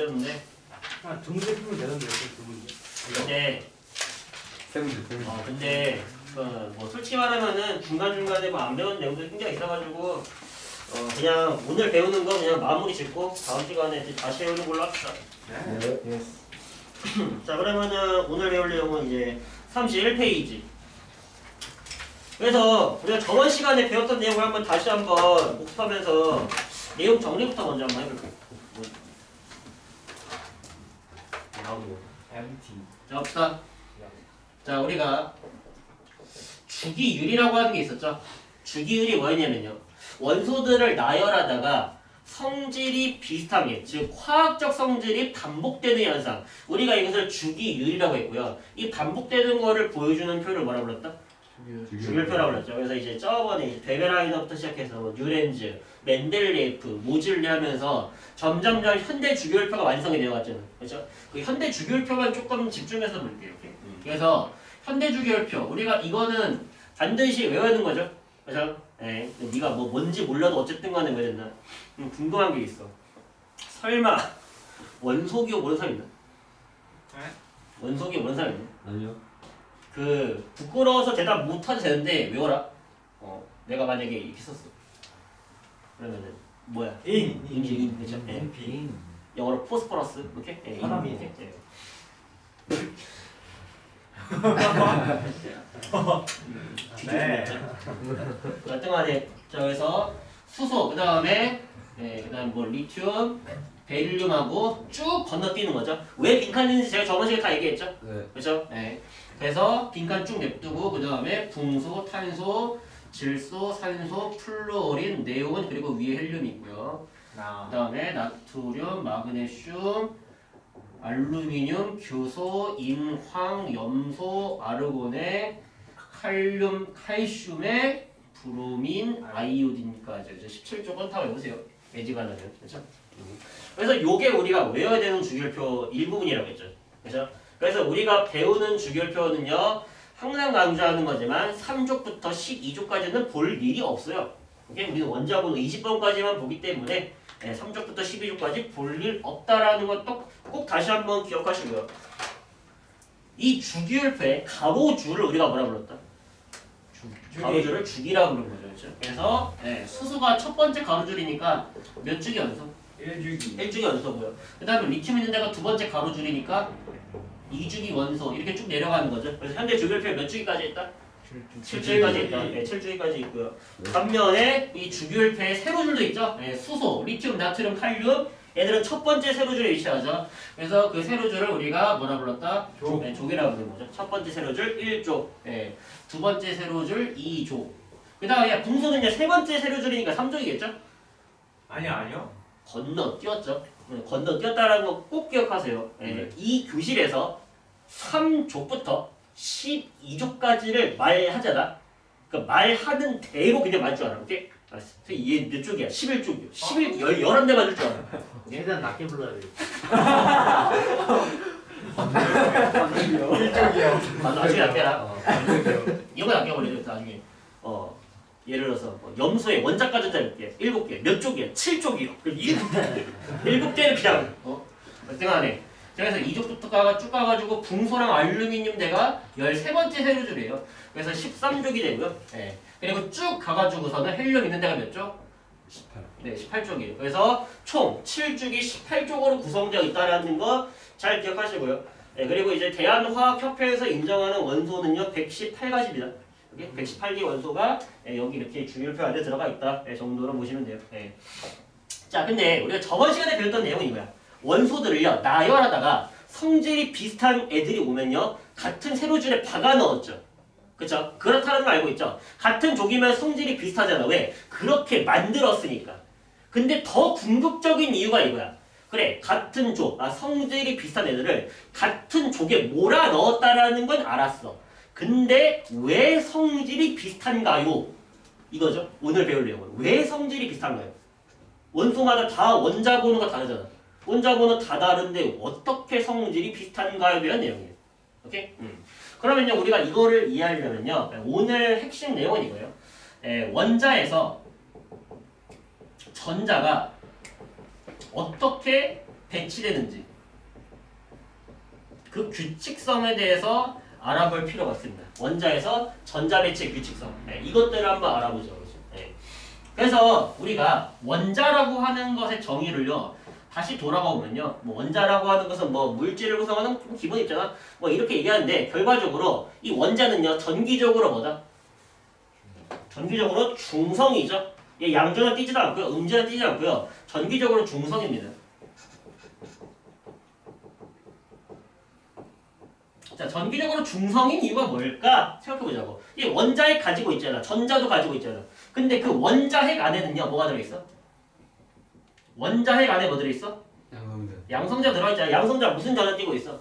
문제였는데. 두 문제 풀면 되는데 두 문제. 근데 세 문제. 근데 뭐 솔직히 말하면은 중간중간에 뭐 안 배운 내용도 굉장히 있어가지고 그냥 오늘 배우는 거 그냥 마무리 짓고 다음 시간에 이제 다시 배우는 걸로 합시다. 네. 자, 그러면은 오늘 배울 내용은 이제 31페이지. 그래서 우리가 저번 시간에 배웠던 내용을 한번 다시 한번 복습하면서 내용 정리부터 먼저 한번 해볼게요. MT. 자, 봅시다. 자, 우리가 주기율이라고 하는 게 있었죠. 주기율이 뭐였냐면요, 원소들을 나열하다가 성질이 비슷한 게, 즉 화학적 성질이 반복되는 현상, 우리가 이것을 주기율이라고 했고요. 이 반복되는 거를 보여주는 표를 뭐라 불렀다? 주기율표라고 불렀죠. 그래서 이제 저번에 베베라이너부터 시작해서 뭐 뉴렌즈, 멘델레이프, 모질리 하면서 점점 현대 주기율표가 완성이 되어갔잖아요. 그렇죠? 그 현대 주기율표만 조금 집중해서 볼게요. 그래서 현대 주기율표, 우리가 이거는 반드시 외워야 하는 거죠. 그렇죠? 네. 네가 뭐 뭔지 몰라도 어쨌든 간에 외워야 된다. 궁금한 게 있어. 설마 원소기호 모르는 사람 있나? 네? 원소기호 모르는 사람 있나? 아니요. 그 부끄러워서 대답 못해도 되는데 외워라. 내가 만약에 이렇게 썼어. 그러면은 뭐야? 인. 그렇죠? 네. 영어로 포스퍼러스 이렇게? 네. 사람이. 이렇게. 네. 여튼간에 그래서 수소 그다음에 그다음 뭐 리튬, 베릴륨하고 쭉 건너뛰는 거죠. 왜 빈칸인지 제가 저번 시간에 다 얘기했죠. 네. 그렇죠? 네. 그래서 빈칸 쭉 냅두고 그다음에 풍소, 탄소, 질소, 산소, 플루오린, 네온 그리고 위에 헬륨이 있고요. 그다음에 나트륨, 마그네슘, 알루미늄, 규소, 인황, 염소, 아르곤에 칼륨, 칼슘에 브로민, 아이오딘까지 17쪽은 다 외우세요. 매지가나면 그렇죠? 그래서 요게 우리가 외워야 되는 주기율표 일부분이라고 했죠. 그렇죠? 그래서 우리가 배우는 주기율표는요, 항상 강조하는 거지만 3족부터 12족까지는 볼 일이 없어요. 오케이? 우리는 원자번호 20번까지만 보기 때문에 3족부터 12족까지 볼 일 없다라는 것도 꼭 다시 한번 기억하시고요. 이 주기율표의 가로줄을 우리가 뭐라 불렀다? 가로줄을 주기라고 부르는 거죠. 그렇죠? 그래서 수소가 첫 번째 가로줄이니까 몇 주기 연소? 1주기. 1주기 연소고요. 그 다음에 리튬 있는 데가 두 번째 가로줄이니까 2주기 원소 이렇게 쭉 내려가는 거죠. 그래서 현대 주기율표에 몇 주기까지 있다? 7주기까지 있다. 7주기까지 있고요. 반면에 이 주기율표에 세로줄도 있죠. 수소, 리튬, 나트륨, 칼륨 얘들은 첫 번째 세로줄에 위치하죠. 그래서 그 세로줄을 우리가 뭐라 불렀다? 족이라고 부르는 거죠. 첫 번째 세로줄 1족, 두 번째 세로줄 2족. 그 다음에 분소는요, 세 번째 세로줄이니까 3족이겠죠? 아니요. 건너뛰었죠. 건너뛰었다라는 거 꼭 기억하세요. 이 교실에서 3족부터 12족까지를 말하잖아. 그러니까 말하는 대로 그냥 맞을 줄 알아. 오케이? 알았어. 얘 몇 쪽이야? 11쪽이요. 11대 맞을 줄 알아. 최대한 낮게 불러야 돼. 1쪽이요. 나중에 낚여라. 이거 낚여버리죠. 나중에. 예를 들어서 염소의 원자가 전자 몇 개? 7개. 몇 쪽이야? 7쪽이요. 그럼 7개를 그냥 등하네. 그래서 2족부터 쭉 가가지고 붕소랑 알루미늄 대가 13번째 세로줄이에요. 그래서 13족이 되고요. 그리고 쭉 가가지고서는 헬륨 있는 데가 몇 쪽? 18. 네, 18쪽이에요. 그래서 총 7쪽이 18쪽으로 구성되어 있다는 거 잘 기억하시고요. 그리고 이제 대한화학협회에서 인정하는 원소는요, 118가지입니다. 118개 원소가 여기 이렇게 주기율표 안에 들어가 있다 정도로 보시면 돼요. 자, 근데 우리가 저번 시간에 배웠던 내용은 이거야. 원소들을요, 나열하다가 성질이 비슷한 애들이 오면요, 같은 세로줄에 박아 넣었죠. 그쵸? 그렇다는 걸 알고 있죠? 같은 족이면 성질이 비슷하잖아. 왜? 그렇게 만들었으니까. 근데 더 궁극적인 이유가 이거야. 그래, 같은 족, 성질이 비슷한 애들을 같은 족에 몰아 넣었다라는 건 알았어. 근데 왜 성질이 비슷한가요? 이거죠. 오늘 배울 내용은. 왜 성질이 비슷한가요? 원소마다 다 원자 번호가 다르잖아. 원자 번호 다 다른데 어떻게 성질이 비슷한가에 대한 내용이에요. 오케이? 그러면요, 우리가 이거를 이해하려면요, 오늘 핵심 내용은 이거예요. 원자에서 전자가 어떻게 배치되는지 그 규칙성에 대해서 알아볼 필요가 있습니다. 원자에서 전자 배치의 규칙성. 네, 이것들을 한번 알아보죠. 그렇죠? 네. 그래서 우리가 원자라고 하는 것의 정의를요. 다시 돌아가 보면요. 뭐 원자라고 하는 것은 뭐 물질을 구성하는 기본 있잖아. 뭐 이렇게 얘기하는데 결과적으로 이 원자는요. 전기적으로 뭐다? 전기적으로 중성이죠. 얘 양전은 띄지도 않고요. 음전은 띄지 않고요. 전기적으로 중성입니다. 자, 전기적으로 중성인 이유가 뭘까? 생각해보자고. 이 원자핵 가지고 있잖아. 전자도 가지고 있잖아. 근데 그 원자핵 안에는요. 뭐가 들어있어? 원자핵 안에 뭐 들어있어? 양성자. 양성자 들어있잖아. 양성자 무슨 전을 띄고 있어?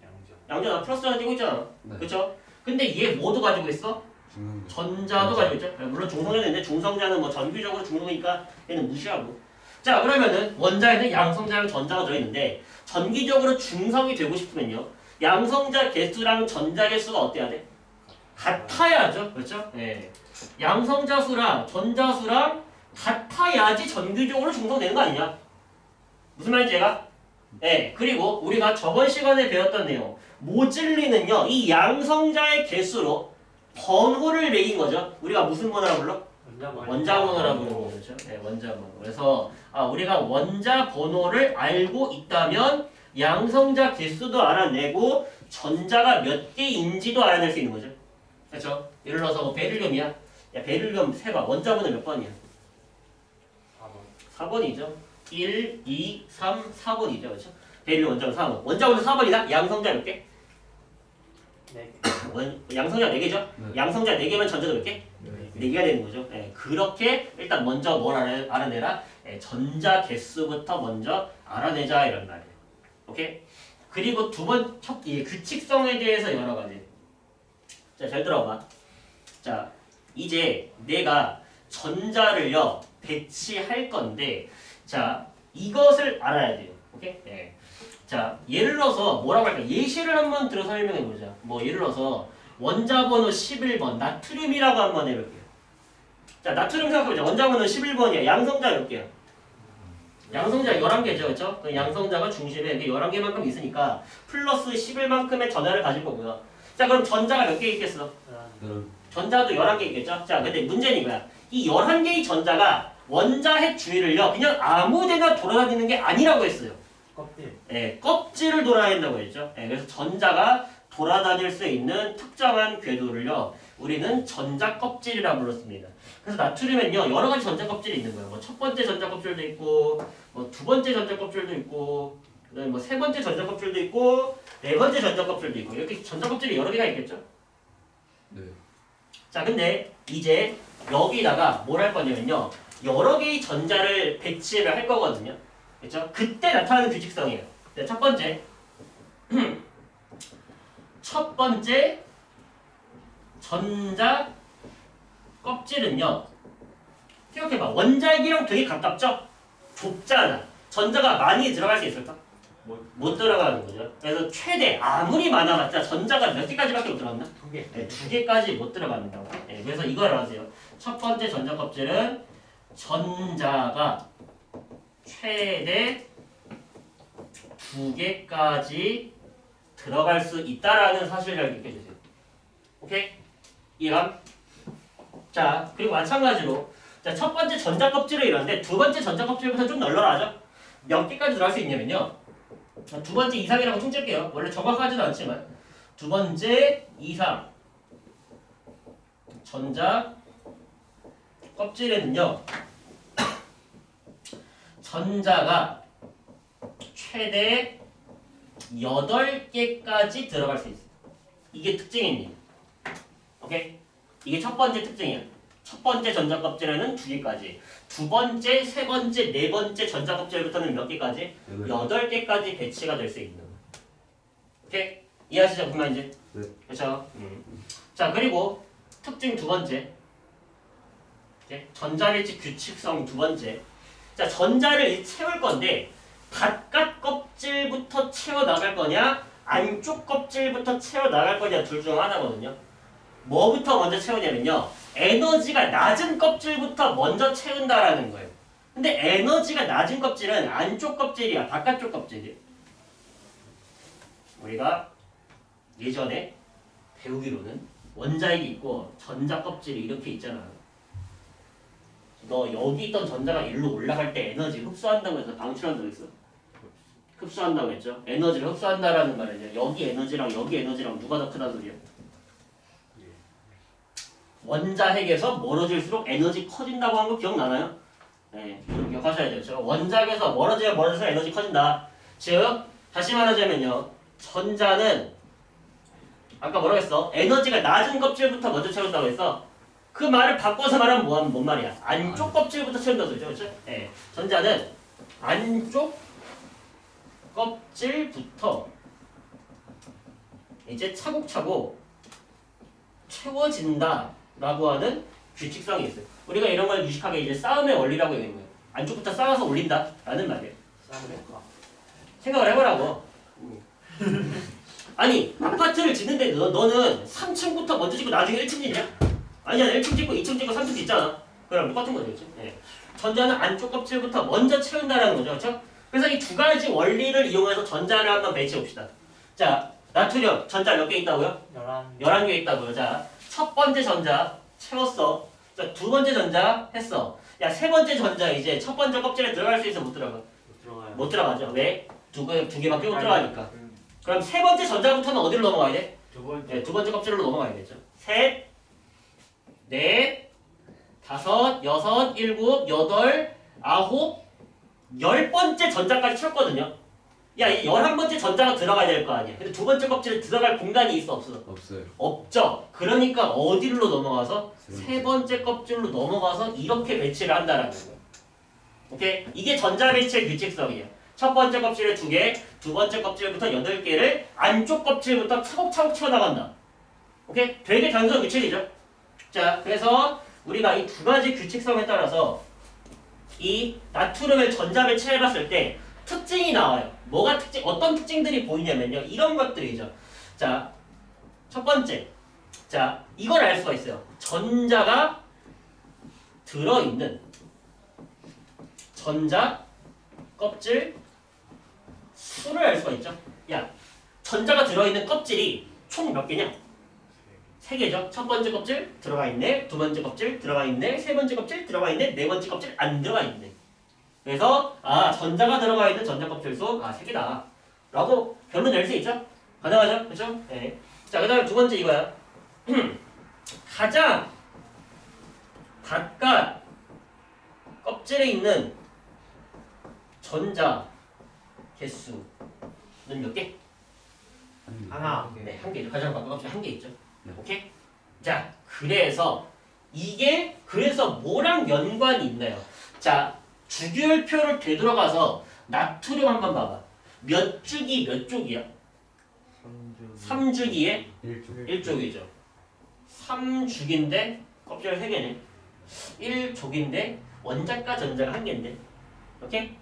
양전. 양전 플러스 전을 띄고 있잖아. 네. 그렇죠? 근데 얘 뭐도 가지고 있어? 중성자. 전자도 가지고 있죠. 물론 중성자는 있는데 중성자는 뭐 전기적으로 중성이니까 얘는 무시하고. 자, 그러면은 원자에는 양성자랑 전자가 들어있는데 전기적으로 중성이 되고 싶으면요. 양성자 개수랑 전자 개수가 어때야 돼? 같아야죠. 그렇죠? 예. 양성자 수랑 전자 수랑 같아야지 전기적으로 중성되는 거 아니냐? 무슨 말인지 얘가? 예. 그리고 우리가 저번 시간에 배웠던 내용 모질리는요. 이 양성자의 개수로 번호를 매긴 거죠. 우리가 무슨 번호라고 불러? 원자 번호라고 부르는 거죠. 네, 원자 번호. 그래서 우리가 원자 번호를 알고 있다면 양성자 개수도 알아내고 전자가 몇 개인지도 알아낼 수 있는 거죠. 그렇죠? 예를 들어서 뭐 베릴륨이야. 야, 베릴륨 세봐. 원자 번호 몇 번이야? 4번이죠. 1, 2, 3, 4번이죠. 그렇죠? 베릴륨 원자 번호 4번. 원자 번호 4번이다. 양성자 몇 개? 네. 양성자 4개죠? 네. 양성자 4개면 전자도 몇 개? 4개가 되는 거죠. 예, 그렇게 일단 먼저 뭘 알아내라? 예, 전자 개수부터 먼저 알아내자 이런 말이에요. 오케이? 그리고 이 규칙성에 대해서 여러 가지. 자, 잘 들어봐. 자, 이제 내가 전자를요 배치할 건데, 자, 이것을 알아야 돼요. 오케이? 예. 자, 예를 들어서 뭐라고 할까? 예시를 한번 들어 설명해 보자. 뭐 예를 들어서 원자 번호 11번 나트륨이라고 한번 해볼게요. 자, 나트륨 생각해보자. 원자 번호 11번이야. 양성자 몇 개야? 양성자 11개죠. 그렇죠? 그 양성자가 중심에 이게 11개만큼 있으니까 플러스 11만큼의 전하를 가질 거고요. 자, 그럼 전자가 몇 개 있겠어? 여러분. 전자도 11개 있겠죠? 자, 근데 문제는 이거야. 이 11개의 전자가 원자핵 주위를요 그냥 아무데나 돌아다니는 게 아니라고 했어요. 껍질. 예, 껍질을 돌아다닌다고 했죠. 예, 그래서 전자가 돌아다닐 수 있는 특정한 궤도를요 우리는 전자 껍질이라고 불렀습니다. 그래서 나트륨엔요 여러 가지 전자 껍질이 있는 거예요. 뭐 첫 번째 전자 껍질도 있고, 뭐 두 번째 전자 껍질도 있고, 그다음에 뭐 세 번째 전자 껍질도 있고, 네 번째 전자 껍질도 있고, 이렇게 전자 껍질이 여러 개가 있겠죠. 네. 자, 근데 이제 여기다가 뭘 할 거냐면요 여러 개의 전자를 배치를 할 거거든요. 그렇죠? 그때 나타나는 규칙성이에요. 네, 첫 번째 첫 번째 전자 껍질은요 생각해봐. 원자핵이랑 되게 가깝죠? 좁잖아. 전자가 많이 들어갈 수 있을까? 못 들어가는 거죠. 그래서 최대 아무리 많아봤자 전자가 몇 개까지밖에 못 들어갔나? 2개. 네, 2개까지 못 들어간다고. 네, 그래서 이걸 아세요. 첫 번째 전자 껍질은 전자가 최대 2개까지 들어갈 수 있다라는 사실을 잘 기억해 주세요. 오케이? 이해감? 자, 그리고 마찬가지로 자, 첫 번째 전자 껍질은 이런데 두 번째 전자 껍질보다 좀 널널하죠? 몇 개까지 들어갈 수 있냐면요. 두 번째 이상이라고 퉁칠게요. 원래 정확하지도 않지만 두 번째 이상 전자 껍질에는요 전자가 최대 8개까지 들어갈 수 있어요. 이게 특징입니다. 오케이? 이게 첫 번째 특징이야. 첫 번째 전자 껍질에는 2개까지. 두 번째, 세 번째, 네 번째 전자 껍질부터는 몇 개까지? 8개까지 배치가 될 수 있는 거예요. 오케이? 이해하시죠? 무슨 말인지? 네. 그렇죠? 자, 그리고 특징 두 번째. 오케이? 전자배치 규칙성 두 번째. 자, 전자를 채울 건데 바깥 껍질부터 채워 나갈 거냐, 안쪽 껍질부터 채워 나갈 거냐 둘 중 하나거든요. 뭐부터 먼저 채우냐면요. 에너지가 낮은 껍질부터 먼저 채운다라는 거예요. 근데 에너지가 낮은 껍질은 안쪽 껍질이야, 바깥쪽 껍질이야. 우리가 예전에 배우기로는 원자핵이 있고 전자 껍질이 이렇게 있잖아. 너 여기 있던 전자가 일로 올라갈 때 에너지 흡수한다고 해서 방출한다고 했어? 흡수한다고 했죠. 에너지를 흡수한다라는 말은 여기 에너지랑 여기 에너지랑 누가 더 크다는 소리야? 원자핵에서 멀어질수록 에너지 커진다고 한 거 기억나나요? 네, 좀 기억하셔야 돼요. 원자핵에서 멀어지면 멀어져서 에너지 커진다. 즉 다시 말하자면요, 전자는 아까 뭐라고 했어? 에너지가 낮은 껍질부터 먼저 채운다고 했어. 그 말을 바꿔서 말하면 뭔 말이야? 안쪽 껍질부터 채운다고 했죠, 그렇죠? 네, 전자는 안쪽 껍질부터 이제 차곡차곡 채워진다라고 하는 규칙성이 있어요. 우리가 이런 걸 유식하게 이제 싸움의 원리라고 얘기하는 거예요. 안쪽부터 쌓아서 올린다라는 말이에요. 생각을 해보라고. 아니 아파트를 짓는데 너는 3층부터 먼저 짓고 나중에 1층 짓냐? 아니잖아. 1층 짓고 2층 짓고 3층 짓잖아. 그럼 똑같은 거죠, 그렇죠? 네. 전자는 안쪽 껍질부터 먼저 채운다라는 거죠, 그렇죠? 그래서 이 두 가지 원리를 이용해서 전자를 한번 배치해 봅시다. 자, 나트륨 전자 몇 개 있다고요? 11개 있다고요. 자, 첫 번째 전자 채웠어. 자, 두 번째 전자 했어. 야, 세 번째 전자 이제 첫 번째 껍질에 들어갈 수 있어, 못 들어가? 못 들어가죠. 왜? 두 개밖에 못 들어가니까. 그럼 세 번째 전자부터는 어디로 넘어가야 돼? 네, 두 번째 껍질로 넘어가야겠죠. 셋, 넷, 다섯, 여섯, 일곱, 여덟, 아홉, 10번째 전자까지 채웠거든요. 야, 이 11번째 전자가 들어가야 될 거 아니야. 근데 두 번째 껍질에 들어갈 공간이 있어, 없어? 없어요. 없죠. 그러니까 어디로 넘어가서? 세 번째 껍질로 넘어가서 이렇게 배치를 한다라는 거예요. 오케이? 이게 전자 배치의 규칙성이에요. 첫 번째 껍질에 2개, 두 번째 껍질부터 8개를 안쪽 껍질부터 차곡차곡 채워나간다. 오케이? 되게 단순한 규칙이죠. 자, 그래서 우리가 이 두 가지 규칙성에 따라서 이 나트륨을 전자 배치해봤을 때 특징이 나와요. 뭐가 어떤 특징들이 보이냐면요, 이런 것들이죠. 자, 첫 번째, 자, 이걸 알 수가 있어요. 전자가 들어있는 전자 껍질 수를 알 수가 있죠. 야, 전자가 들어있는 껍질이 총 몇 개냐? 3개죠. 첫 번째 껍질 들어가 있네, 두 번째 껍질 들어가 있네, 세 번째 껍질 들어가 있네, 네 번째 껍질 안 들어가 있네. 그래서 전자가 들어가 있는 전자 껍질 수 3개다 라고 결론 낼 수 있죠. 가능하죠? 그렇죠? 네. 자, 그 다음에 두 번째 이거야. 가장 바깥 껍질에 있는 전자 개수는 몇 개? 하나. 네, 1개죠. 가장 바깥 껍질 1개 있죠. 네. 오케이? 자, 그래서 뭐랑 연관이 있나요? 자, 주기율표를 되돌아가서 나트륨 한번 봐봐. 몇 주기 몇 쪽이야? 3주기에 1쪽이죠. 3주기인데 껍질 3개네. 1족인데 원자과 전자가 1개인데. 오케이?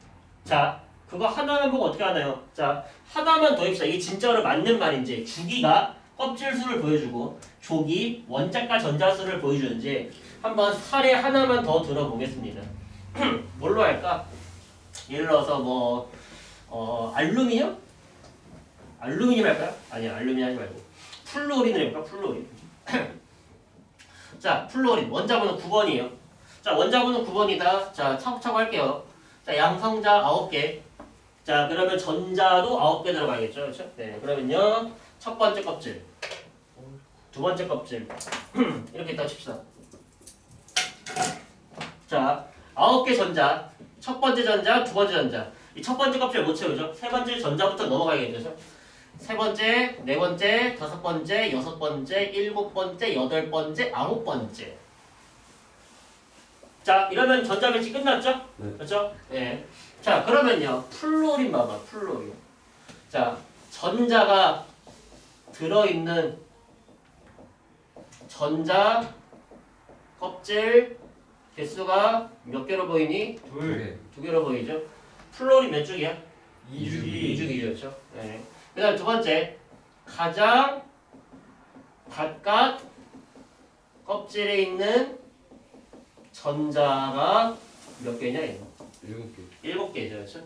자, 그거 하나만 보고 어떻게 하나요? 자, 하나만 더 해봅시다. 이게 진짜로 맞는 말인지, 주기가 껍질 수를 보여주고 족이 원자과 전자 수를 보여주는지 한번 사례 하나만 더 들어보겠습니다. 뭘로 할까? 예를 들어서 알루미늄? 알루미늄 할까요? 아니야, 알루미늄 하지 말고 플루오린을 해볼까? 플루오린. 자, 플루오린 원자번호 9번이에요. 자, 원자번호 9번이다. 자, 차곡차곡 할게요. 자, 양성자 9개. 자, 그러면 전자도 9개 들어가야겠죠, 그렇죠? 네, 그러면요, 첫 번째 껍질, 두 번째 껍질 이렇게 딱 칩시다. 자, 9개 전자, 첫 번째 전자, 두 번째 전자. 이 첫 번째 껍질 못 채우죠? 세 번째 전자부터 넘어가야겠죠? 세 번째, 네 번째, 다섯 번째, 여섯 번째, 일곱 번째, 여덟 번째, 아홉 번째. 자, 이러면 전자 배치 끝났죠? 네. 그렇죠? 예. 자, 그러면요, 플루오린 봐봐, 플루오린. 자, 전자가 들어있는 전자 껍질 개수가 몇 개로 보이니? 두 개로 보이죠? 플루오린 몇 쪽이야? 2주기죠, 그렇죠? 네. 그 다음 두 번째, 가장 바깥 껍질에 있는 전자가 몇 개냐? 7개. 7개죠. 그렇죠?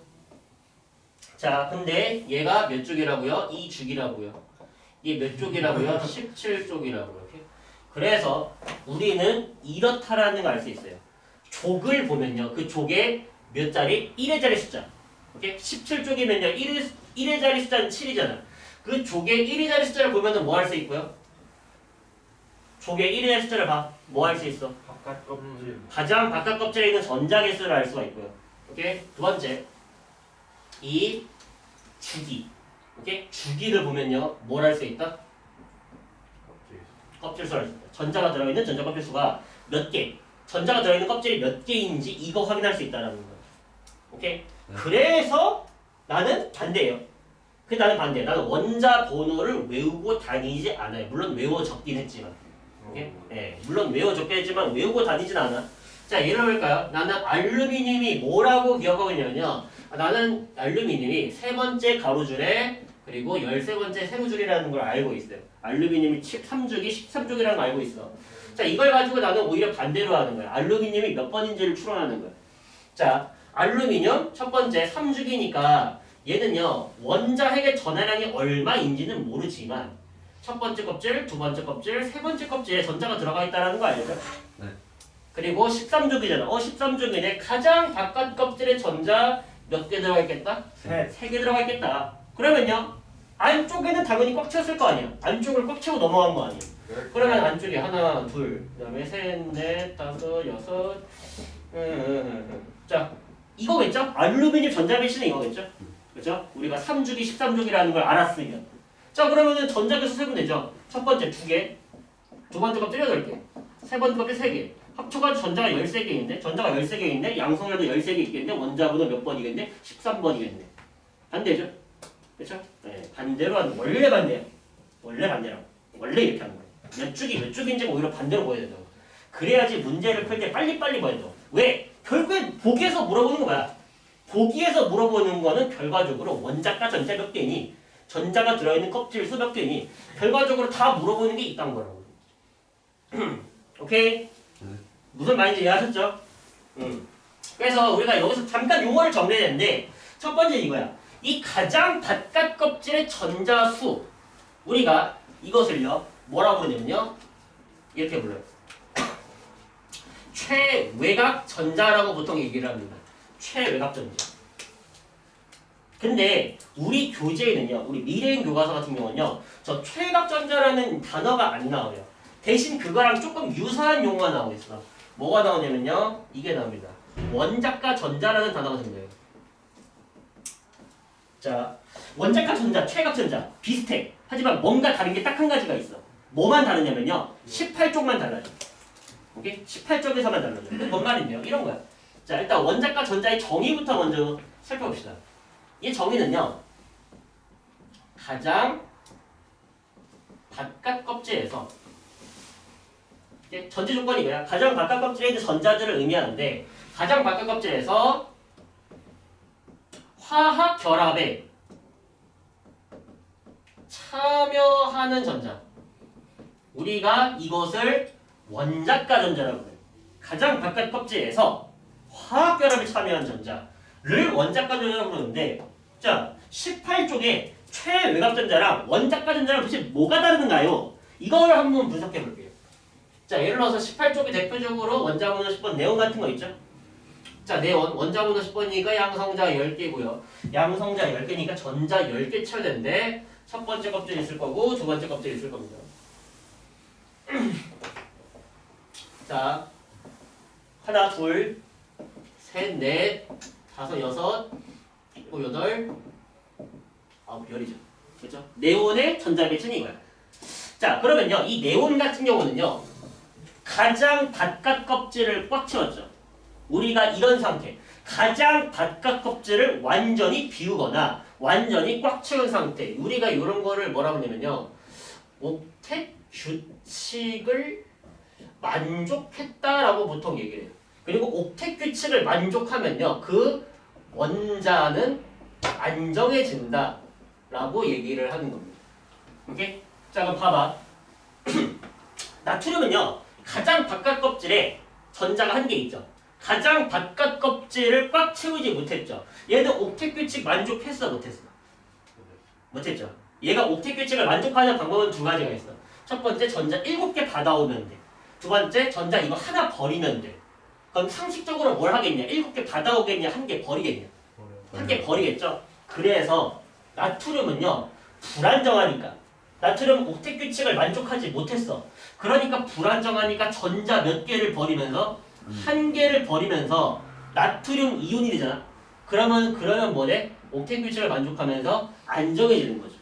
자, 근데 얘가 몇 쪽이라고요? 2쪽이라고요. 이게 몇 쪽이라고요? 17쪽이라고요. 이렇게. 그래서 우리는 이렇다라는 걸 알 수 있어요. 족을 보면요. 그 족에 몇 자리? 1의 자리 숫자. 오케이? 17쪽이면요. 1의 자리 숫자는 7이잖아. 그 족의 1의 자리 숫자를 보면은 뭐 할 수 있고요? 족의 1의 자리 숫자를 봐. 뭐 할 수 있어? 바깥 껍질. 가장 바깥 껍질에 있는 전자 개수를 알 수가 있고요. 오케이? 두 번째. 이 주기. 오케이? 주기를 보면요. 뭘 할 수 있다? 껍질. 껍질 수를 알 수 있다. 전자가 들어있는 전자 껍질 수가 몇 개. 전자가 들어있는 껍질이 몇 개인지 이거 확인할 수 있다는 거예요. 오케이? 네. 그래서 나는 반대예요. 나는 반대. 나는 원자 번호를 외우고 다니지 않아요. 물론 외워 적긴 했지만. 오케이? 네, 물론 외워 적긴 했지만 외우고 다니진 않아. 자, 예를 들어볼까요? 나는 알루미늄이 뭐라고 기억하고 있냐면요. 나는 알루미늄이 세 번째 가로줄에 그리고 13번째 세로줄이라는 걸 알고 있어요. 알루미늄이 3주기, 13주기라는 걸 알고 있어. 자, 이걸 가지고 나는 오히려 반대로 하는 거야. 알루미늄이 몇 번인지를 추론하는 거야. 자, 알루미늄 첫 번째 3주기니까 얘는요. 원자핵의 전하량이 얼마인지는 모르지만 첫 번째 껍질, 두 번째 껍질, 세 번째 껍질에 전자가 들어가 있다는 거 알죠? 네. 그리고 13쪽이잖아. 13쪽이네. 가장 바깥 껍질에 전자 몇 개 들어가 있겠다? 셋. 3개 들어가 있겠다. 그러면요. 안쪽에는 당연히 꽉 채웠을 거 아니야. 안쪽을 꽉 채우고 넘어간 거 아니야. 그러면 안쪽에 하나, 둘, 그 다음에 셋, 넷, 다섯, 여섯. 자, 이거겠죠? 알루미늄 전자 배치는 이거겠죠? 그렇죠? 우리가 3주기, 13주기라는 걸 알았으면. 자, 그러면은 전자 개수 세면 되죠? 첫 번째 2개, 두 번째 껍질 8개, 세 번째 껍질 3개. 합쳐가지고 전자가 13개인데, 전자가 13개인데, 양성열도 13개 있겠는데, 원자번호 몇 번이겠네? 13번이겠네. 반대죠? 그렇죠? 네, 반대로 하는 거. 원래 반대야. 원래 반대라고. 원래 이렇게 하는 거예요. 몇 주기인지 오히려 반대로 보여야 된다고. 그래야지 문제를 풀 때 빨리빨리 보여야 된다고. 왜? 결국엔 보기에서 물어보는 거 뭐야? 보기에서 물어보는 거는 결과적으로 원자가 전자 몇 개니, 전자가 들어있는 껍질 수 몇 개니, 결과적으로 다 물어보는 게 있다는 거라고. 오케이? 무슨 말인지 이해하셨죠? 그래서 우리가 여기서 잠깐 용어를 정리해야 되는데 첫 번째 이거야. 이 가장 바깥 껍질의 전자수 우리가 이것을요 뭐라고 부르냐면요 이렇게 불러요. 최외곽 전자라고 보통 얘기를 합니다. 최외곽 전자. 근데 우리 교재에는요, 우리 미래인 교과서 같은 경우는요, 저 최외곽 전자라는 단어가 안 나와요. 대신 그거랑 조금 유사한 용어가 나오고 있어. 뭐가 나오냐면요, 이게 나옵니다. 원자과 전자라는 단어가 생겨요. 자, 원자과 전자, 최외곽 전자 비슷해. 하지만 뭔가 다른 게 딱 한 가지가 있어. 뭐만 다르냐면요, 18쪽만 달라요. 오케이? 18쪽에서만 달라요. 뭔 말인데요? 이런 거야. 자, 일단 원자과 전자의 정의부터 먼저 살펴봅시다. 이 정의는요, 가장 바깥 껍질에서 전제 조건이 뭐야? 가장 바깥 껍질에 있는 전자들을 의미하는데 가장 바깥 껍질에서 화학 결합에 참여하는 전자. 우리가 이것을 원자과 전자라고 해요. 가장 바깥 껍질에서 화학 결합에 참여한 전자를 원자과 전자라고 부르는데, 자, 18쪽에 최외곽 전자랑 원자과 전자랑 도대체 뭐가 다른가요? 이걸 한번 분석해 볼게요. 자, 예를 들어서 18쪽에 대표적으로 원자번호 10번 네온 같은 거 있죠? 자, 네온 원자번호 10번이니까 양성자 10개고요. 양성자 10개니까 전자 10개 쳐야 되는데 첫 번째 껍질 있을 거고 두 번째 껍질 있을 겁니다. 자, 하나, 둘, 셋, 넷, 다섯, 여섯, 일곱, 여덟, 아홉, 열이죠. 그렇죠? 네온의 전자 배치는 이거야. 자, 그러면요, 이 네온 같은 경우는요, 가장 바깥 껍질을 꽉 채웠죠. 우리가 이런 상태, 가장 바깥 껍질을 완전히 비우거나 완전히 꽉 채운 상태, 우리가 이런 거를 뭐라고 하냐면요, 옥텟 규칙을 만족했다라고 보통 얘기를 해요. 그리고 옥텟 규칙을 만족하면요, 그 원자는 안정해진다라고 얘기를 하는 겁니다. 오케이? 자, 그럼 봐봐. 나트륨은요, 가장 바깥 껍질에 전자가 한 개 있죠. 가장 바깥 껍질을 꽉 채우지 못했죠. 얘는 옥텟 규칙 만족했어 못했어? 못했죠. 얘가 옥텟 규칙을 만족하는 방법은 두 가지가 있어. 첫 번째 전자 7개 받아오면 돼. 두 번째 전자 이거 하나 버리면 돼. 그럼 상식적으로 뭘 하겠냐? 7개 받아오겠냐? 1개 버리겠냐? 1개 버리겠죠. 그래서 나트륨은요 불안정하니까 나트륨 옥텟 규칙을 만족하지 못했어. 그러니까 불안정하니까 전자 몇 개를 버리면서 1개를 버리면서 나트륨 이온이 되잖아. 그러면 뭐래? 옥텟 규칙을 만족하면서 안정해지는 거죠.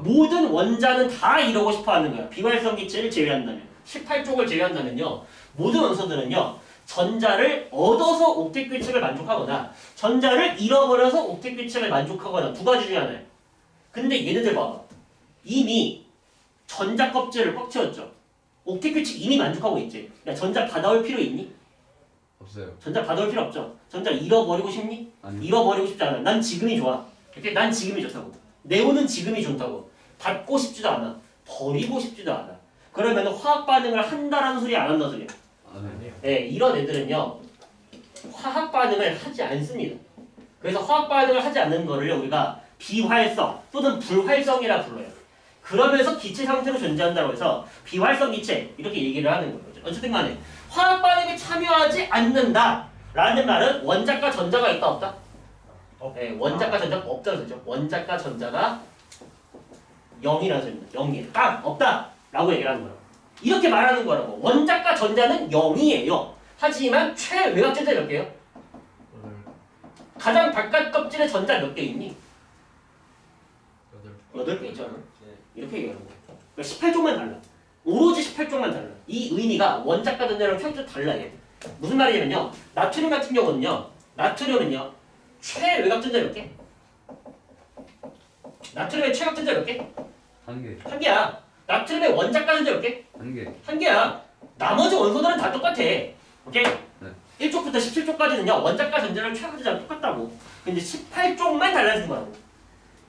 모든 원자는 다 이러고 싶어 하는 거야. 비활성 기체를 제외한다면 18쪽을 제외한다면요 모든 원소들은요 전자를 얻어서 옥텟 규칙을 만족하거나 전자를 잃어버려서 옥텟 규칙을 만족하거나 두 가지 중에 하나예요. 근데 얘네들 봐봐. 이미 전자 껍질을 꽉 채웠죠. 옥텟 규칙 이미 만족하고 있지. 야 전자 받아올 필요 있니? 없어요. 전자 받아올 필요 없죠. 전자 잃어버리고 싶니? 아니. 잃어버리고 싶지 않아. 난 지금이 좋아. 이렇게 난 지금이 좋다고. 네온은 지금이 좋다고. 받고 싶지도 않아. 버리고 싶지도 않아. 그러면 화학 반응을 한다라는 소리 안 한다는 소리야. 아니요. 네, 이런 애들은요 화학 반응을 하지 않습니다. 그래서 화학 반응을 하지 않는 거를 우리가 비활성 또는 불활성이라 불러요. 그러면서 기체 상태로 존재한다고 해서 비활성 기체 이렇게 얘기를 하는 거죠. 어쨌든 간에 화학 반응에 참여하지 않는다 라는 말은 원자과 전자가 있다 없다? 네, 원자과 전자가 없다는 소리죠. 원자과 전자가 0이라는 소리입니다. 0이에요. 딱 없다 라고 얘기를 하는 거예요. 이렇게 말하는 거라고. 원자과 전자는 0이에요. 하지만 최외곽 전자 몇 개요? 가장 바깥 껍질에 전자 몇 개 있니? 8개 있잖아. 이렇게 얘기하는 거야. 그러니까 18쪽만 달라. 오로지 18쪽만 달라. 이 의미가 원자과 전자랑 철저히 달라 얘. 무슨 말이냐면요. 나트륨 같은 경우는요. 나트륨은요. 최외곽 전자 몇 개? 나트륨의 최외곽 전자 몇 개? 1개. 1개야. 나트륨의 원자과 전자 몇 개? 1개. 1개야. 나머지 원소들은 다 똑같아. 오케이? 네. 1쪽부터 17쪽까지는요. 원자과 전자랑 최외곽 전자랑 똑같다고. 근데 18쪽만 달라지는 거라고.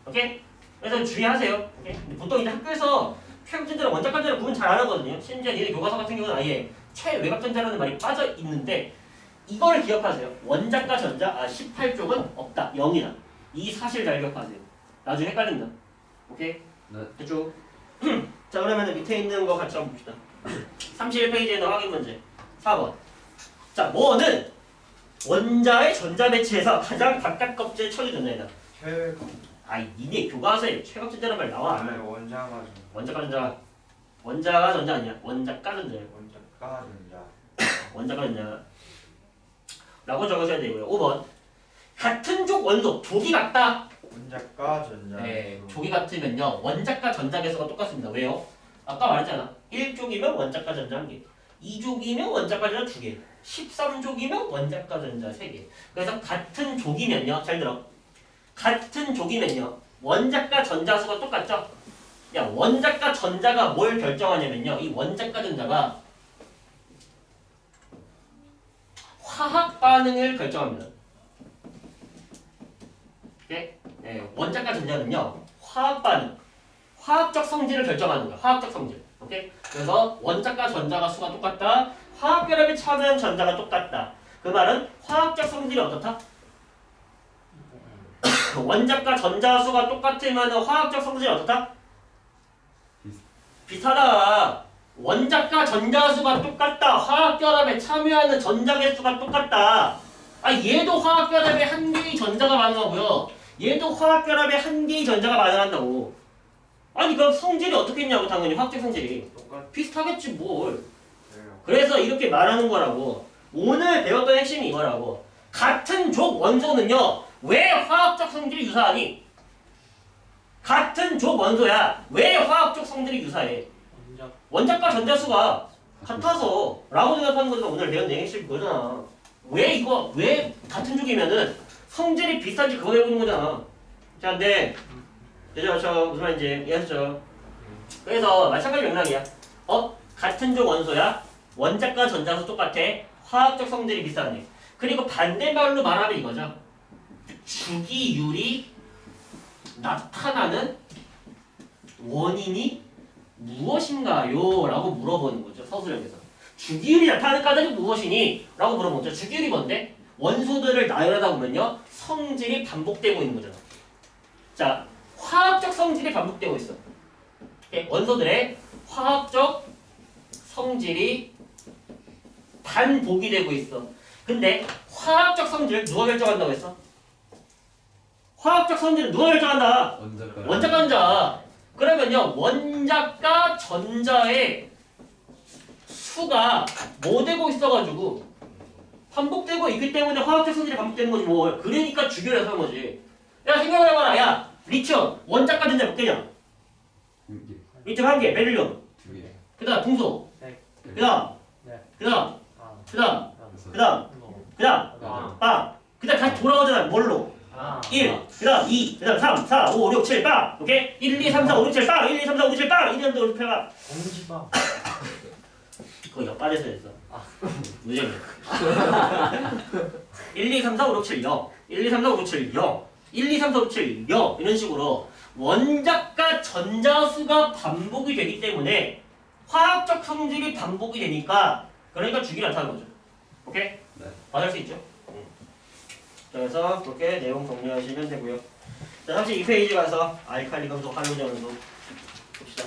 오케이? 그래서 주의하세요. 오케이? 근데 보통 이제 학교에서 최외곽 전자랑 원자과 전자를 구분 잘 안 하거든요. 심지어 얘네 교과서 같은 경우는 아예 최외곽 전자라는 말이 빠져 있는데 이걸 기억하세요. 원자과 전자 18쪽은 없다. 0이다. 이 사실 잘 기억하세요. 나중에 헷갈린다. 오케이? 네. 됐죠? 자 그러면 밑에 있는 거 같이 한번 봅시다. 31페이지에 있는 확인 문제 4번. 자 뭐는 원자의 전자 매체에서 가장 바깥 껍질에 처리 전자이다. 최고. 니네 교과서에 최각 전자란 말 나와 안 나와? 원자가 원자과 전자. 원자가 전자 아니야. 원자과 전자예요. 원자가 전자. 원자과 전자. 라고 적으셔야 되고요. 5번. 같은 족 원소 족이 같다. 원자가 전자. 네, 족이 같으면요. 원자과 전자 개수가 똑같습니다. 왜요? 아까 말했잖아. 1족이면 원자과 전자 1개. 2족이면 원자과 전자 2개. 13족이면 원자과 전자 3개. 그래서 같은 족이면요. 잘 들어. 같은 족이면요. 원자과 전자 수가 똑같죠? 야, 원자과 전자가 뭘 결정하냐면요. 이 원자과 전자가 화학 반응을 결정합니다. 네? 네, 원자과 전자는요. 화학 반응, 화학적 성질을 결정하는 거야. 화학적 성질. 오케이? 그래서 원자과 전자가 수가 똑같다. 화학 결합에 참여한 전자가 똑같다. 그 말은 화학적 성질이 어떻다? 원자과 전자 수가 똑같으면 화학적 성질이 어떻다? 비슷하다. 원자과 전자 수가 똑같다. 화학 결합에 참여하는 전자 개수가 똑같다. 얘도 화학 결합에 한 개의 전자가 반응하고요. 얘도 화학 결합에 한 개의 전자가 반응한다고. 그럼 성질이 어떻게 있냐고. 당연히 화학적 성질이 비슷하겠지 뭘. 그래서 이렇게 말하는 거라고. 오늘 배웠던 핵심이 이거라고. 같은 족 원소는요. 왜 화학적 성질이 유사하니? 같은 족 원소야. 왜 화학적 성질이 유사해? 원자과 전자수가 같아서 라고 대답하는 거잖아. 오늘 배운 핵심 그거잖아. 왜 같은 족이면은 성질이 비슷한지 그거 배우는 거잖아. 자, 근데 그렇죠. 무슨 말인지 이해하셨죠? 그래서 마찬가지 맥락이야. 같은 족 원소야. 원자과 전자수 똑같아. 화학적 성질이 비슷하네. 그리고 반대말로 말하면 이거죠. 주기율이 나타나는 원인이 무엇인가요? 라고 물어보는 거죠. 서술형에서. 주기율이 나타나는 까닭이 무엇이니? 라고 물어보죠. 주기율이 뭔데? 원소들을 나열하다 보면요 성질이 반복되고 있는 거잖아. 자, 화학적 성질이 반복되고 있어. 원소들의 화학적 성질이 반복이 되고 있어. 근데 화학적 성질 누가 결정한다고 했어? 화학적 성질은 누가 결정한다? 원자가. 원자과 전자. 그러면요 원자과 전자의 수가 뭐 되고 있어가지고 반복되고 있기 때문에 화학적 성질이 반복되는 거지 뭐. 그러니까 주기율에서 하는 거지. 야 생각을 해봐라. 야 리튬 원자과 전자 몇 개냐? 2개. 리튬 1개, 베릴륨, 2개. 그다음 동소, 네. 그다음, 네. 그다음, 아. 그다음, 그래서 그다음, 그다음, 아. 빵. 그다음 다시 돌아오잖아. 뭘로? 아. 1, 그다음 2, 그다음 3, 4, 5, 6, 7, 빵. 오케이? 1, 2, 3, 4, 5, 6, 7, 빵. 1, 2, 3, 4, 5, 6, 7, 빵. 1, 2, 3, 4, 5, 6, 7, 빵. 공지빵. 그거 옆발에서 했어. 무죄. 1, 2, 3, 4, 5, 6, 7, 0. 1, 2, 3, 4, 5, 6, 7, 0. 1, 2, 3, 4, 5, 6, 7, 0. 이런 식으로 원자과 전자수가 반복이 되기 때문에 화학적 성질이 반복이 되니까 그러니까 주기를 나타나는 거죠. 오케이? 네. 맞을 수 있죠? 자, 그래서 그렇게 내용 정리하시면 되고요. 자, 32페이지 가서 알칼리 금속 할로젠 원소 봅시다.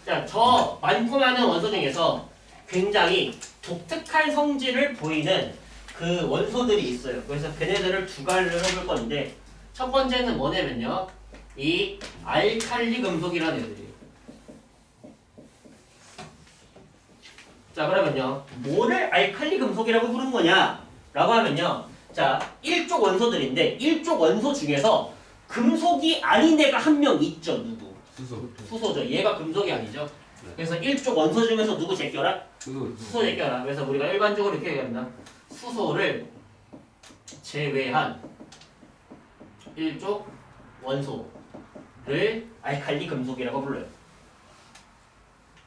자, 저 많고 많은 원소 중에서 굉장히 독특한 성질을 보이는 그 원소들이 있어요. 그래서 걔네들을 두 가지를 해볼 건데 첫 번째는 뭐냐면요. 이 알칼리 금속이라는 애들이에요. 자, 그러면요. 뭐를 알칼리 금속이라고 부르는 거냐? 라고 하면요. 자, 1족 원소들인데 1족 원소 중에서 금속이 아닌 애가 한 명 있죠. 누구? 수소. 수소죠. 얘가 금속이 아니죠. 그래서 1족 원소 중에서 누구 제껴라? 수소. 수소 제껴라. 그래서 우리가 일반적으로 이렇게 얘기합니다. 수소를 제외한 1족 원소를 알칼리 금속이라고 불러요.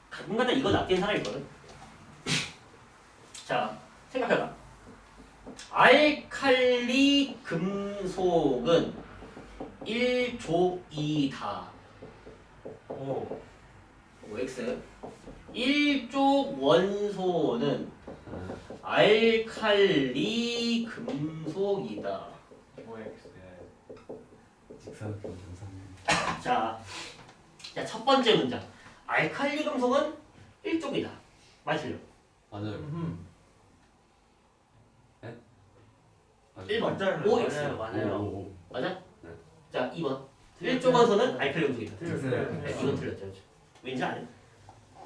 가끔가다 이거 낚인 사람이 있거든. 자, 생각해봐. 알칼리 금속은 1족이다. 오. X 1족 원소는 알칼리 금속이다. OX. 직사각형 정상. 자, 첫 번째 문장. 알칼리 금속은 1족이다. 맞을요? 맞아요. 네? 1번. 맞아요. OX. 맞아요. 오. 맞아? 네. 자, 2번. 1족 원소는 알칼리 금속이다. 틀렸어요. 네, 이건 틀렸죠. 그렇죠? 왠지 안 해?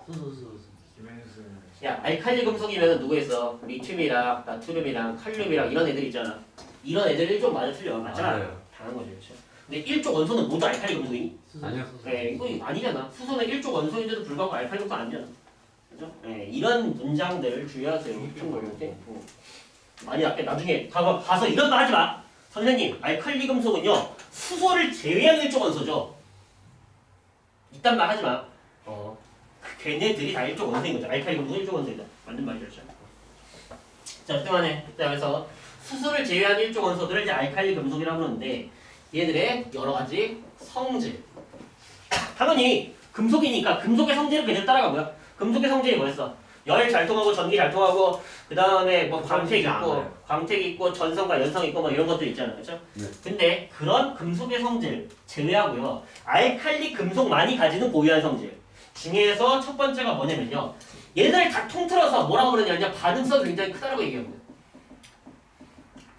수수수. 김현수. 야, 알칼리 금속이면 누구 있어? 리튬이랑 나트륨이랑 칼륨이랑 이런 애들 있잖아. 이런 애들 1족 맞아 틀려. 맞잖아. 맞아요. 당한 거죠. 그렇죠? 근데 1족 원소는 모두 알칼리 금속이니? 아니요. 네, 이거 아니잖아. 수소는 1족 원소인데도 불구하고 알칼리 금속 아니잖아. 그죠? 네, 이런 문장들 주의하세요. 오케이? 많이 나중에 가서 이런 말 하지 마. 선생님, 알칼리 금속은요 수소를 제외한 1족 원소죠. 이딴 말 하지 마. 걔네들이 다 1족 원소인 거죠. 알칼리 금속은 1족 원소이다. 맞는 말이죠. 자, 그동안에 그래서 수소를 제외한 1족 원소들을 이제 알칼리 금속이라고 그러는데 얘들의 여러 가지 성질. 당연히 금속이니까 금속의 성질을 그대로 따라가고요. 금속의 성질이 뭐였어? 열 잘 통하고 전기 잘 통하고 그 다음에 뭐 광택 있고 전성과 연성 있고 뭐 이런 것들 있잖아요, 그렇죠? 네. 근데 그런 금속의 성질 제외하고요, 알칼리 금속만이 가지는 고유한 성질 중에서 첫 번째가 뭐냐면요, 얘네들 다 통틀어서 뭐라고 그러냐면 반응성이 굉장히 크다라고 얘기합니다.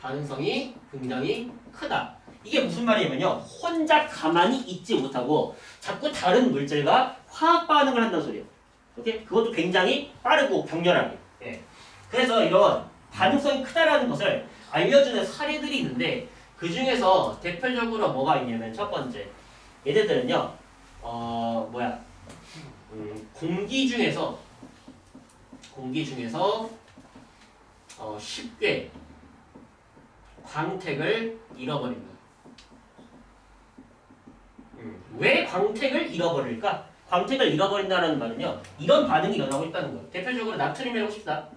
반응성이 굉장히 크다. 이게 무슨 말이냐면요, 혼자 가만히 있지 못하고 자꾸 다른 물질과 화학 반응을 한다는 소리예요. 오케이? 그것도 굉장히 빠르고 격렬하게. 예. 그래서 이런 반응성이 크다라는 것을 알려주는 사례들이 있는데 그 중에서 대표적으로 뭐가 있냐면 첫 번째, 얘네들은요, 공기 중에서 쉽게 광택을 잃어버립니다. 왜 광택을 잃어버릴까? 광택을 잃어버린다는 말은요, 이런 반응이 일어나고 있다는 거예요. 대표적으로 나트륨이라고 칩시다.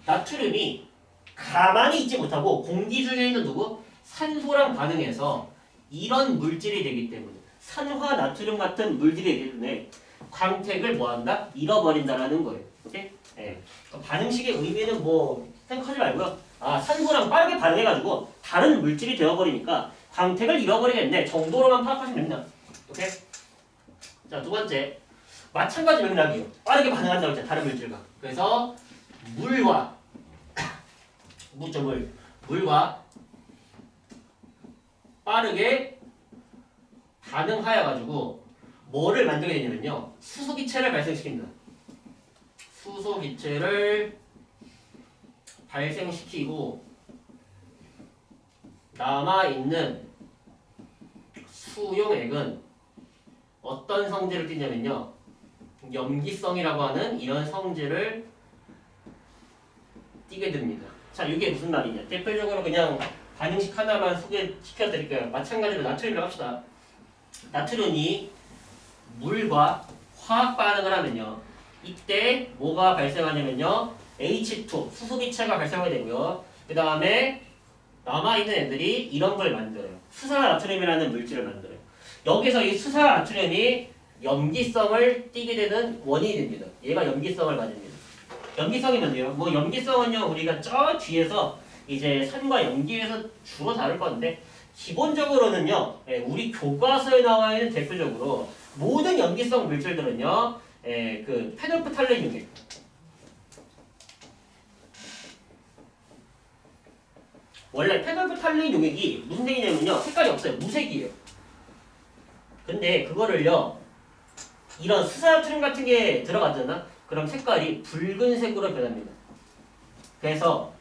나트륨이 가만히 있지 못하고 공기 중에 있는 누구? 산소랑 반응해서 이런 물질이 되기 때문에, 산화 나트륨 같은 물질이 되기 때문에 광택을 뭐한다? 잃어버린다라는 거예요. 오케이? 예. 반응식의 의미는 뭐 생각하지 말고요. 아, 산소랑 빠르게 반응해가지고 다른 물질이 되어버리니까 광택을 잃어버리겠네 정도로만 파악하시면 됩니다. 오케이? 자, 두 번째. 마찬가지 맥락이에요. 빠르게 반응한다고 했잖아, 다른 물질과. 그래서 물과 물과 빠르게 반응하여가지고 뭐를 만들게 되냐면요. 수소기체를 발생시킵니다. 수소기체를 발생시키고 남아있는 수용액은 어떤 성질을 띠냐면요. 염기성이라고 하는 이런 성질을 띠게 됩니다. 자, 이게 무슨 말이냐. 대표적으로 그냥 반응식 하나만 소개시켜 드릴게요. 마찬가지로 나트륨이라고 합시다. 나트륨이 물과 화학 반응을 하면요. 이때 뭐가 발생하냐면요. H2, 수소기체가 발생하게 되고요. 그 다음에 남아있는 애들이 이런 걸 만들어요. 수산나트륨이라는 물질을 만들어요. 여기서 이 수산나트륨이 염기성을 띠게 되는 원인이 됩니다. 얘가 염기성을 가집니다. 염기성이 뭔데요? 뭐 염기성은요 우리가 저 뒤에서 이제 산과 염기에서 주로 다룰 건데 기본적으로는요 우리 교과서에 나와 있는 대표적으로 모든 염기성 물질들은요 그 페놀프탈렌 용액 원래 페놀프탈렌 용액이 무슨 색이냐면요 색깔이 없어요. 무색이에요. 근데 그거를요 이런 수산나트륨 같은 게 들어가잖아. 그럼 색깔이 붉은색으로 변합니다. 그래서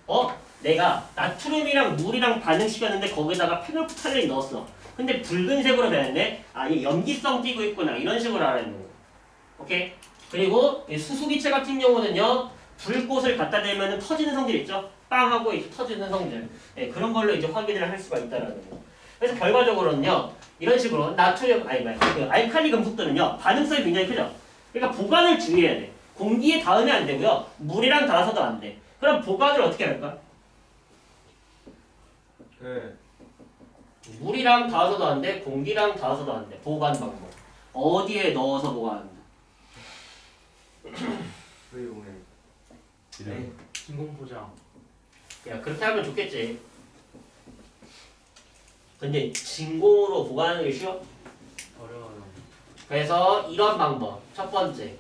내가 나트륨이랑 물이랑 반응시켰는데 거기다가 페놀프탈렌이 넣었어. 근데 붉은색으로 변했네. 아, 이 염기성 띠고 있구나. 이런 식으로 알아내는 거예요. 오케이? 그리고 이 수소기체 같은 경우는요. 불꽃을 갖다 대면 터지는 성질 있죠? 빵 하고 이제 터지는 성질. 네, 그런 걸로 이제 확인을 할 수가 있다라는 거예요. 그래서 결과적으로는요. 이런 식으로 나트륨 그 알칼리 금속들은요. 반응성이 굉장히 크죠? 그러니까 보관을 주의해야 돼. 공기에 닿으면 안 되고요. 물이랑 닿아서도 안 돼. 그럼 보관을 어떻게 할까? 물이랑 닿아서도 안 돼. 공기랑 닿아서도 안 돼. 보관 방법. 어디에 넣어서 보관한다? 수용액. 이름. 진공포장. 야, 그렇게 하면 좋겠지. 근데 진공으로 보관하는 게 쉬워? 어려워요. 그래서 이런 방법. 첫 번째.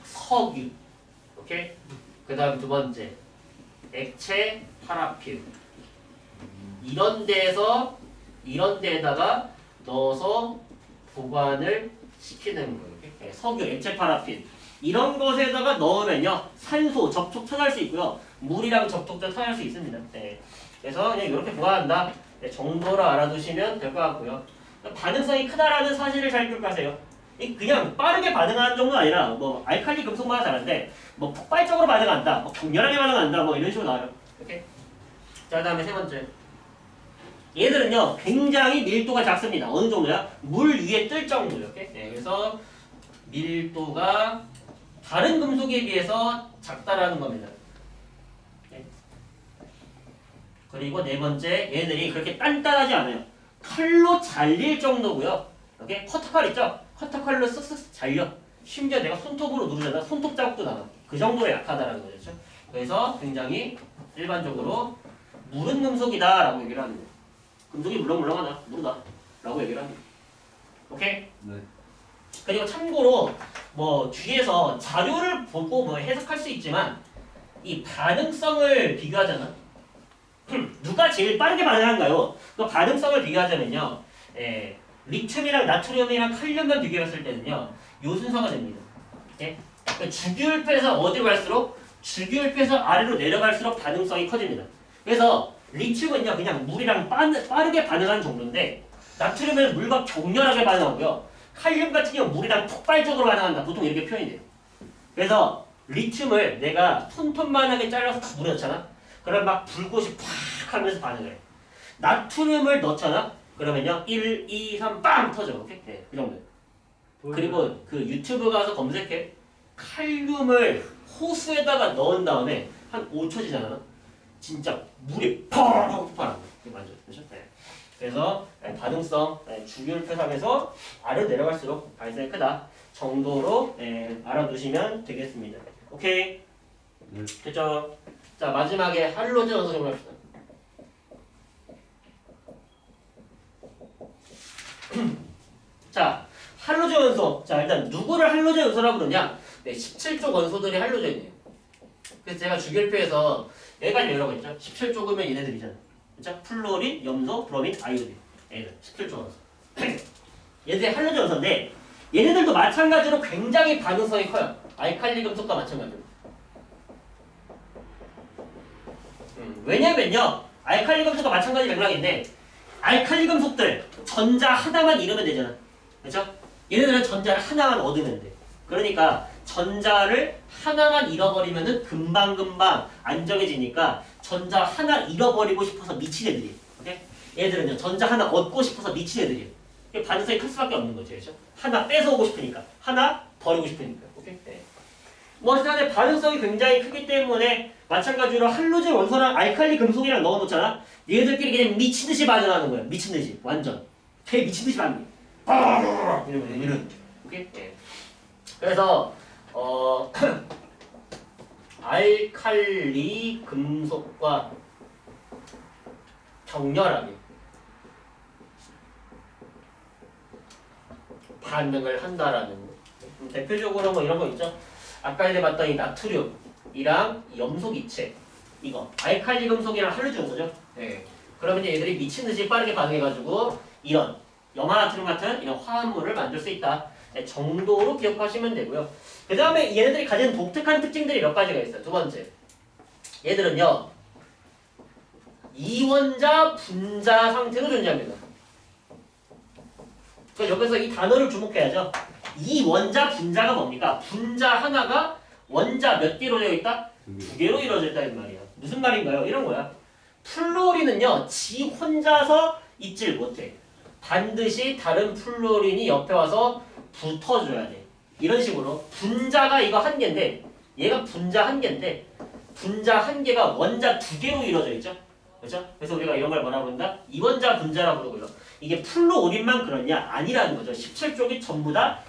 석유. 오케이? 그 다음 두 번째. 액체 파라핀. 이런 데에다가 넣어서 보관을 시키는 거예요. 네, 석유, 액체 파라핀. 이런 것에다가 넣으면요. 산소 접촉 차단할 수 있고요. 물이랑 접촉도 차단할 수 있습니다. 네. 그래서 그냥 이렇게 보관한다. 네, 정도로 알아두시면 될 것 같고요. 반응성이 크다라는 사실을 잘 기억하세요. 그냥 빠르게 반응하는 정도는 아니라 뭐 알칼리 금속만 잘하는데 뭐 폭발적으로 반응한다, 뭐 격렬하게 반응한다, 뭐 이런 식으로 나와요. 오케이? 자, 그다음에 세 번째. 얘들은요 굉장히 밀도가 작습니다. 어느 정도야? 물 위에 뜰 정도요. 오케이? 네, 그래서 밀도가 다른 금속에 비해서 작다라는 겁니다. 네. 그리고 네 번째, 얘들이 그렇게 단단하지 않아요. 칼로 잘릴 정도고요. 오케이? 커터칼 있죠? 커터칼로 쓱쓱 잘려. 심지어 내가 손톱으로 누르잖아. 손톱 자국도 나와. 그 정도로 약하다라는 거죠. 그래서 굉장히 일반적으로 물은 금속이다라고 얘기를 하는 거예요. 금속이 물렁물렁하다. 무르다. 라고 얘기를 합니다. 오케이? 네. 그리고 참고로 뭐 뒤에서 자료를 보고 뭐 해석할 수 있지만 이 반응성을 비교하잖아. 누가 제일 빠르게 반응한가요? 그 반응성을 비교하자면요. 리튬이랑 나트륨이랑 칼륨만 비교했을 때는요. 요 순서가 됩니다. 예? 그러니까 주기율표에서 어디로 갈수록 주기율표에서 아래로 내려갈수록 반응성이 커집니다. 그래서 리튬은요 그냥 물이랑 빠르게 반응하는 정도인데 나트륨은 물과 격렬하게 반응하고요. 칼륨 같은 경우 물이랑 폭발적으로 반응한다. 보통 이렇게 표현이 돼요. 그래서 리튬을 내가 손톱만하게 잘라서 딱 물에 넣잖아. 그럼 막 불꽃이 팍 하면서 반응을 해. 나트륨을 넣잖아. 그러면요 1, 2, 3 빵 터져. 오케이? 네, 그 정도. 그리고 그 유튜브 가서 검색해. 칼륨을 호수에다가 넣은 다음에 한 5초 지나면 진짜 물이 펑 폭발한다. 이게 맞죠? 그렇죠? 네. 그래서 반응성 주기율표상에서 아래로 내려갈수록 발생이 크다 정도로 알아두시면 되겠습니다. 오케이? 네. 됐죠? 자 마지막에 할로젠 원소 정리합시다. 자 할로젠 원소. 자 일단 누구를 할로젠 원소라고 그러냐? 네, 17쪽 원소들이 할로젠이에요. 그래서 제가 주기율표에서 여기까지 여러 거 있죠? 17쪽이면 얘네들이잖아. 그렇죠? 플로린, 염소, 브로민, 아이오딘. 얘들 17쪽 원소. 얘들이 할로젠 원소인데 얘네들도 마찬가지로 굉장히 반응성이 커요. 알칼리 금속과 마찬가지로. 왜냐면요. 알칼리 금속과 마찬가지 맥락인데 알칼리 금속들 전자 하나만 잃으면 되잖아. 그렇죠? 얘네들은 전자를 하나만 얻으면 돼. 그러니까 전자를 하나만 잃어버리면은 금방금방 안정해지니까 전자 하나 잃어버리고 싶어서 미친 애들이. 오케이? 얘들은요 전자 하나 얻고 싶어서 미친 애들이에요. 반응성이 클 수밖에 없는 거죠. 그렇죠? 하나 뺏어오고 싶으니까. 하나 버리고 싶으니까. 오케이? 네. 뭐 어쨌든 반응성이 굉장히 크기 때문에 마찬가지로 할로젠 원소랑 알칼리 금속이랑 넣어놓잖아. 얘들끼리 그냥 미친듯이 반응하는 거야. 미친듯이. 완전. 개 미친듯이 반응해. 이런. 오케이? 네. 그래서 알칼리 금속과 격렬하게 반응을 한다라는 거. 대표적으로 뭐 이런 거 있죠. 아까 전에 봤던 이 나트륨이랑 염소기체 이거 알칼리 금속이랑 할로젠 원소죠. 네. 그러면 얘들이 미친 듯이 빠르게 반응해가지고 이런 염화나트륨 같은 이런 화합물을 만들 수 있다 정도로 기억하시면 되고요. 그 다음에 얘네들이 가진 독특한 특징들이 몇 가지가 있어요. 두 번째, 얘들은요 이원자 분자 상태로 존재합니다. 그러니까 여기서 이 단어를 주목해야죠. 이원자 분자가 뭡니까? 분자 하나가 원자 몇 개로 되어 있다? 두 개로 이루어져 있다는 말이야. 무슨 말인가요? 이런 거야. 플로린은요 지 혼자서 있질 못해. 반드시 다른 플로린이 옆에 와서 붙어줘야 돼. 이런 식으로 분자가 이거 한 개인데 얘가 분자 한 개인데 분자 한 개가 원자 두 개로 이루어져 있죠. 그렇죠? 그래서 우리가 이런 걸 뭐라고 부른다? 이원자 분자라고 부르고요. 이게 플로린만 그러냐? 아니라는 거죠. 17쪽이 전부 다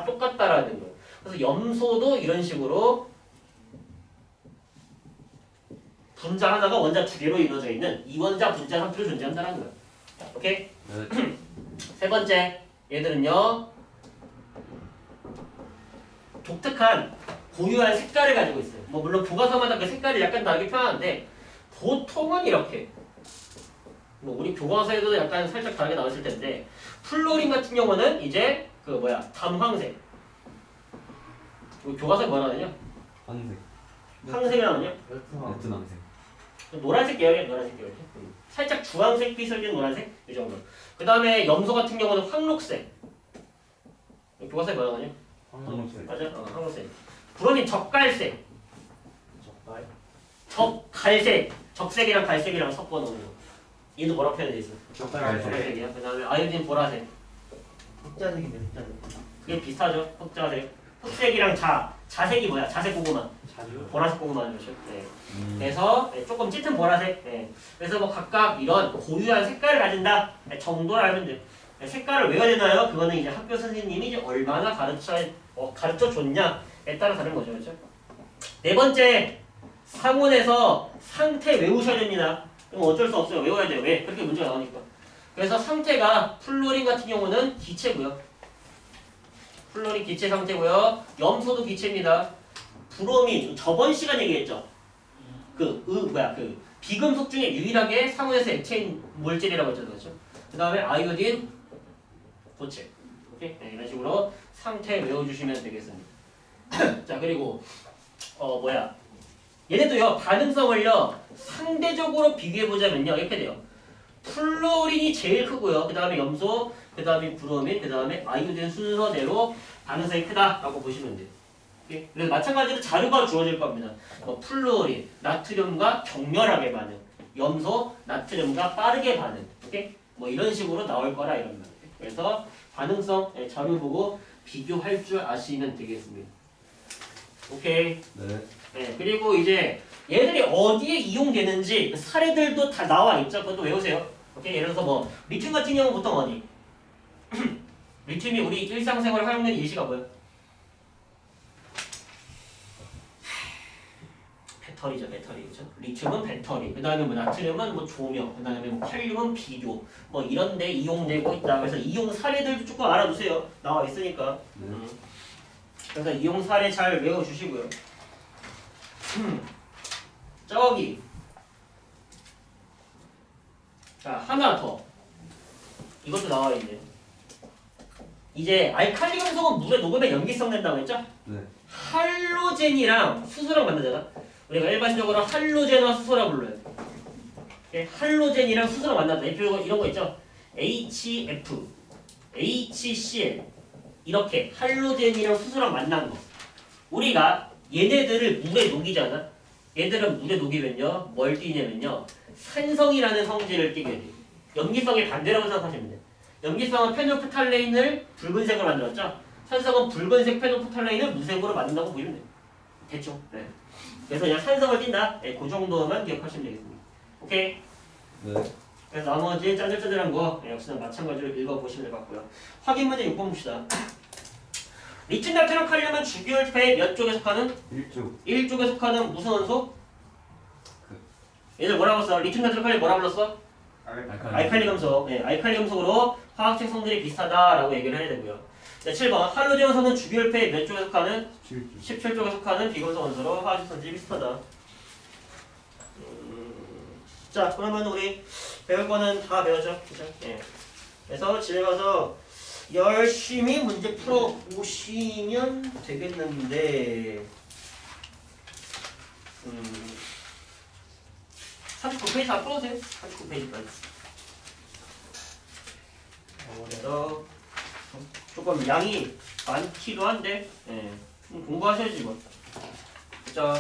똑같다라는 거예요. 그래서 염소도 이런 식으로 분자 하나가 원자 두 개로 이루어져 있는 이원자 분자 상태로 존재한다는 거예요. 오케이? 네. 세 번째, 얘들은요 독특한 고유한 색깔을 가지고 있어요. 뭐 물론 교과서마다 그 색깔이 약간 다르게 표현하는데 보통은 이렇게. 뭐 우리 교과서에도 약간 살짝 다르게 나왔을 텐데 플로린 같은 경우는 이제 그 뭐야 담황색. 우리 교과서에 뭐라 하느냐? 황색. 황색이라고 하느냐? 베트남색. 노란색 계열이야, 노란색 계열. 살짝 주황색 빛을 띤 노란색 이 정도. 그 다음에 염소 같은 경우는 황록색. 교과서에 뭐라 하느냐? 황록색. 맞아? 황록색. 브로민 적갈색. 적발. 적갈색. 적색이랑 갈색이랑 섞어 놓은 거. 얘도 뭐라고 표현돼 있어? 적갈색. 적갈색이야. 그 다음에 아이오딘 보라색. 흑자색인데 흑자색. 그게 비슷하죠? 흑자색. 흑색이랑 자색이 뭐야? 자색 고구마. 자주. 보라색 고구마죠. 네. 그래서 조금 짙은 보라색. 네. 그래서 뭐 각각 이런 고유한 색깔을 가진다 정도를 알면 돼요. 색깔을 외워야 되나요? 그거는 이제 학교 선생님이 이제 얼마나 가르쳐 줬냐에 따라 다른 거죠. 그렇죠? 네 번째, 상온에서 상태 외우셔야 됩니다. 그럼 어쩔 수 없어요. 외워야 돼요. 왜? 그렇게 문제가 나오니까. 그래서 상태가 플로린 같은 경우는 기체고요. 플로린 기체 상태고요. 염소도 기체입니다. 브로민 저번 시간 얘기했죠. 그 비금속 중에 유일하게 상온에서 액체인 물질이라고 했잖아요. 그렇죠? 그 다음에 아이오딘 고체. 오케이? 네, 이런 식으로 상태 외워주시면 되겠습니다. 자 그리고 얘네도요 반응성을요 상대적으로 비교해보자면요 이렇게 돼요. 플로린이 제일 크고요. 그 다음에 염소, 그 다음에 브로민, 그 다음에 아이오딘 순서대로 반응성이 크다라고 보시면 돼요. 오케이? 그래서 마찬가지로 자료가 주어질 겁니다. 플로린, 나트륨과 격렬하게 반응, 염소, 나트륨과 빠르게 반응. 오케이? 뭐 이런 식으로 나올 거라 이런 말이에요. 그래서 반응성 자료 보고 비교할 줄 아시면 되겠습니다. 오케이. 네. 네, 그리고 이제 얘들이 어디에 이용되는지 사례들도 다 나와 있죠. 그것도 외우세요. 오케이? 예를 들어서 뭐 리튬 같은 경우는 보통 어디? 리튬이 우리 일상생활에 활용되는 예시가 뭐야? 배터리죠, 배터리. 그죠? 리튬은 배터리. 그 다음에 뭐 나트륨은 뭐 조명. 그 다음에 뭐 칼륨은 비료. 뭐 이런 데 이용되고 있다. 그래서 이용 사례들 조금 알아두세요. 나와 있으니까. 네. 그래서 이용 사례 잘 외워주시고요. 저기. 자, 하나 더. 이것도 나와 있네. 이제 알칼리 금속은 물에 녹으면 염기성 낸다고 했죠? 네. 할로젠이랑 수소랑 만나잖아. 우리가 일반적으로 할로젠과 수소라 불러요. 예, 할로젠이랑 수소랑 만난다. 이런 거 있죠? HF, HCl 이렇게 할로젠이랑 수소랑 만난 거. 우리가 얘네들을 물에 녹이잖아. 얘들은 물에 녹이면요, 뭘 띠냐면요, 산성이라는 성질을 띠게 돼. 염기성의 반대라고 생각하시면 돼. 염기성은 페놀프탈레인을 붉은색으로 만들었죠. 산성은 붉은색 페놀프탈레인을 무색으로 만든다고 보시면 돼요. 대충. 네. 그래서 그냥 산성을 띈다. 네, 그 정도만 기억하시면 되겠습니다. 오케이. 네. 그래서 나머지 짜잘짜잘한 거 역시나 마찬가지로 읽어보시면 될 것 같고요. 확인 문제 6번 봅시다. 리튬, 나트륨, 칼륨은 주기율표의 몇 쪽에 속하는? 1조. 1쪽에 속하는 무슨 원소? 얘들 뭐라고 써? 리튬, 나트륨, 칼륨 뭐라 불렀어? 알칼리 금속. 네, 알칼리 금속으로 화학적 성질이 비슷하다라고 얘기를 해야 되고요. 네, 7번 할로젠 원소는 주기율표의 몇 쪽에 속하는? 17조. 17쪽에 속하는 비금속 원소로 화학적 성질이 비슷하다. 자, 그러면 우리 배울 거는 다 배웠죠? 그죠? 예. 그래서 집에 가서 열심히 문제 풀어 보시면 되겠는데, 39페이지 다 풀어주세요. 39페이지까지. 그래서 조금 양이 많기도 한데, 예. 공부하셔야지 뭐. 자.